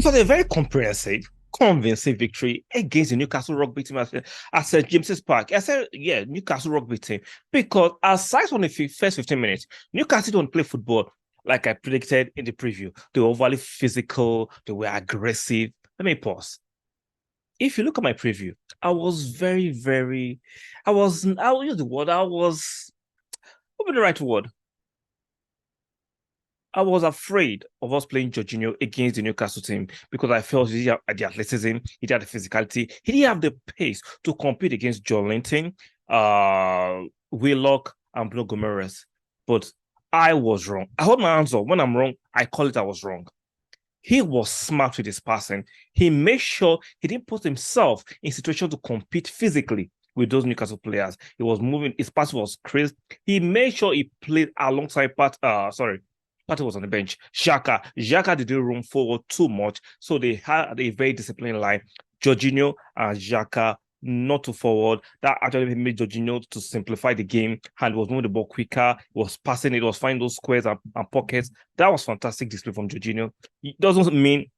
It was a very comprehensive, convincing victory against the Newcastle rugby team at St. James's Park. I said, yeah, Newcastle rugby team. Because aside from the first 15 minutes, Newcastle don't play football like I predicted in the preview. They were overly physical, they were aggressive. Let me pause. If you look at my preview, I was very, very, I'll use the word, what would be the right word? I was afraid of us playing Jorginho against the Newcastle team because I felt he had the athleticism, he had the physicality, he didn't have the pace to compete against John Linton, Willock, and Bruno Gomes. But I was wrong. I hold my hands up. When I'm wrong, I call it I was wrong. He was smart with his passing. He made sure he didn't put himself in situation to compete physically with those Newcastle players. He was moving, his pass was crisp. He made sure he played alongside Partey was on the bench. Xhaka didn't run forward too much, so they had a very disciplined line. Jorginho and Xhaka not too forward. That actually made Jorginho to simplify the game and was moving the ball quicker. Was passing it, was finding those squares and pockets. That was fantastic display from Jorginho. It doesn't mean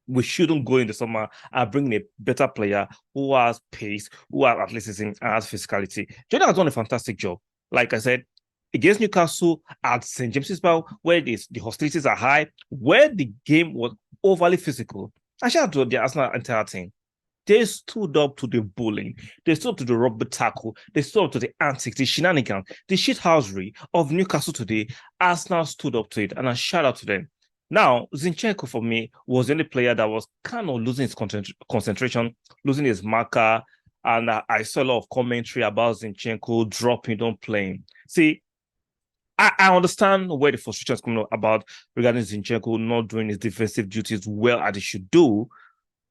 we shouldn't go in the summer and bring in a better player who has pace, who has athleticism, and has physicality. Jordan has done a fantastic job. Like I said, against Newcastle at St. James's Park, where the hostilities are high, where the game was overly physical. I shout out to the Arsenal entire team. They stood up to the bullying. They stood up to the rugby tackle. They stood up to the antics, the shenanigans, the shithousery of Newcastle today. Arsenal stood up to it, and I shout out to them. Now, Zinchenko for me was the only player that was kind of losing his concentration, losing his marker, and I saw a lot of commentary about Zinchenko dropping, don't playing. See, I understand where the frustration is coming about regarding Zinchenko not doing his defensive duties well as he should do,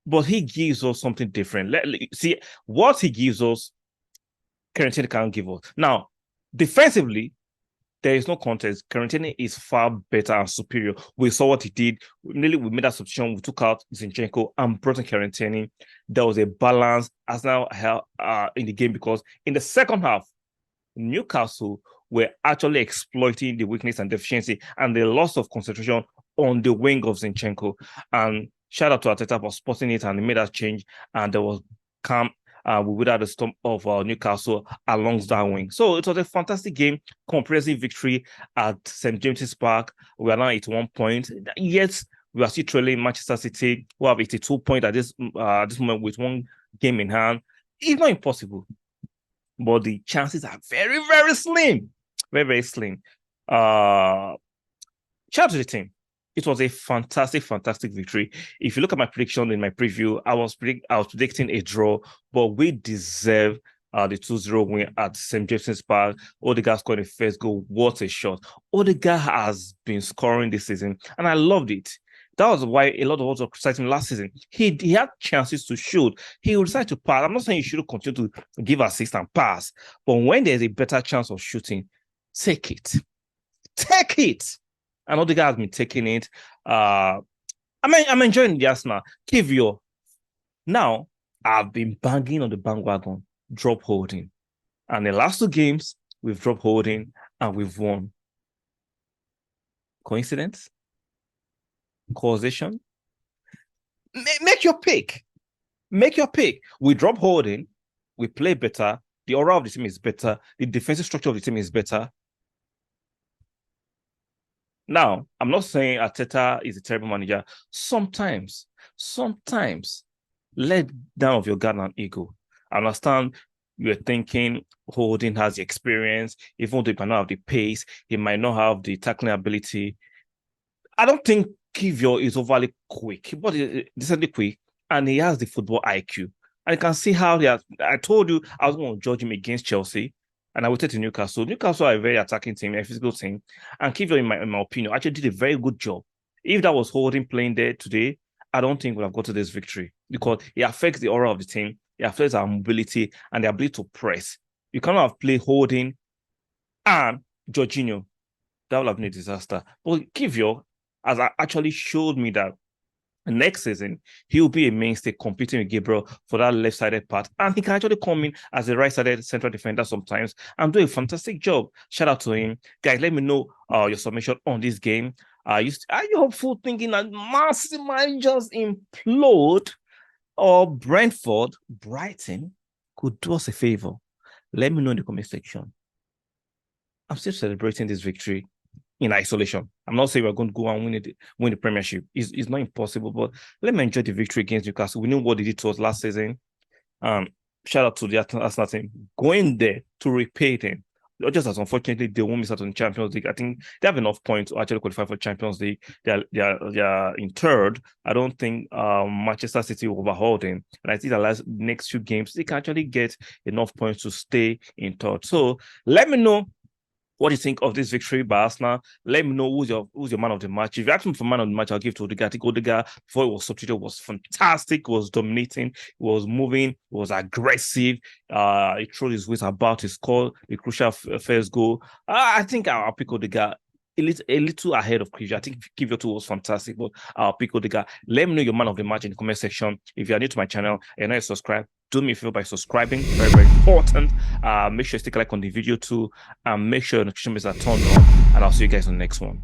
but he gives us something different. See, what he gives us, Quarantine can't give us. Now, defensively, there is no contest. Quarantine is far better and superior. We saw what he did. We made that substitution. We took out Zinchenko and brought in Quarantine. There was a balance as now in the game because in the second half, Newcastle were actually exploiting the weakness and deficiency and the loss of concentration on the wing of Zinchenko. And shout out to Arteta for spotting it and he made that change. And there was calm. We without the storm of Newcastle along that wing. So it was a fantastic game, comprehensive victory at St. James's Park. We are now at 1 point. Yet we are still trailing Manchester City, who have 82 points at this moment with one game in hand. It's not impossible, but the chances are very, very slim. Very, very slim. Shout out to the team. It was a fantastic, fantastic victory. If you look at my prediction in my preview, I was predicting a draw, but we deserve the 2-0 win at St. James's Park. Odegaard scored the first goal. What a shot. Odegaard has been scoring this season, and I loved it. That was why a lot of us were criticizing him last season. He had chances to shoot. He would decide to pass. I'm not saying you should continue to give assist and pass, but when there's a better chance of shooting, take it. Take it. And Odegaard has been taking it. I'm enjoying the Arsenal. Kivio. Now, I've been banging on the bandwagon, drop holding. And the last two games, we've dropped holding and we've won. Coincidence? Causation? Make your pick. Make your pick. We drop holding. We play better. The aura of the team is better. The defensive structure of the team is better. Now, I'm not saying Arteta is a terrible manager. Sometimes, let down of your guard and ego. I understand you're thinking Holding has the experience, even though he might not have the pace, he might not have the tackling ability. I don't think Kivio is overly quick, but he's decently quick, and he has the football IQ. And you can see how I told you I was going to judge him against Chelsea. And I waited to Newcastle. Newcastle are a very attacking team, a physical team. And Kivio, in my opinion, actually did a very good job. If that was Holding playing there today, I don't think we'll have got to this victory because it affects the aura of the team. It affects our mobility and the ability to press. You cannot have played Holding and Jorginho. That would have been a disaster. But Kivio has actually showed me that next season, he'll be a mainstay competing with Gabriel for that left-sided part. And he can actually come in as a right-sided central defender sometimes and do a fantastic job. Shout out to him. Guys, let me know your submission on this game. Are you hopeful thinking that Marseille might just implode, or Brentford, Brighton could do us a favor? Let me know in the comment section. I'm still celebrating this victory in isolation. I'm not saying we're going to go and win the Premiership. It's not impossible, but let me enjoy the victory against Newcastle. We know what they did to us last season. Shout out to the Arsenal team going there to repay them. Just as unfortunately they won't miss out on the Champions League. I think they have enough points to actually qualify for Champions League. They are in third. I don't think Manchester City will overhaul them. And I think the next few games they can actually get enough points to stay in third. So let me know what do you think of this victory by Arsenal. Let me know who's your man of the match. If you ask me for man of the match, I'll give to Odegaard. I think Odegaard, before he was substituted, was fantastic, was dominating, was moving, was aggressive. He threw his weight about to score the crucial first goal. I think I'll pick Odegaard. A little ahead of Krija. I think Kivioto was fantastic, but I'll pick Odegaard. Let me know your man of the match in the comment section. If you are new to my channel and not subscribe, do me a favor by subscribing. Very, very important. Make sure you stick a like on the video too, and make sure your notifications are turned on. And I'll see you guys on the next one.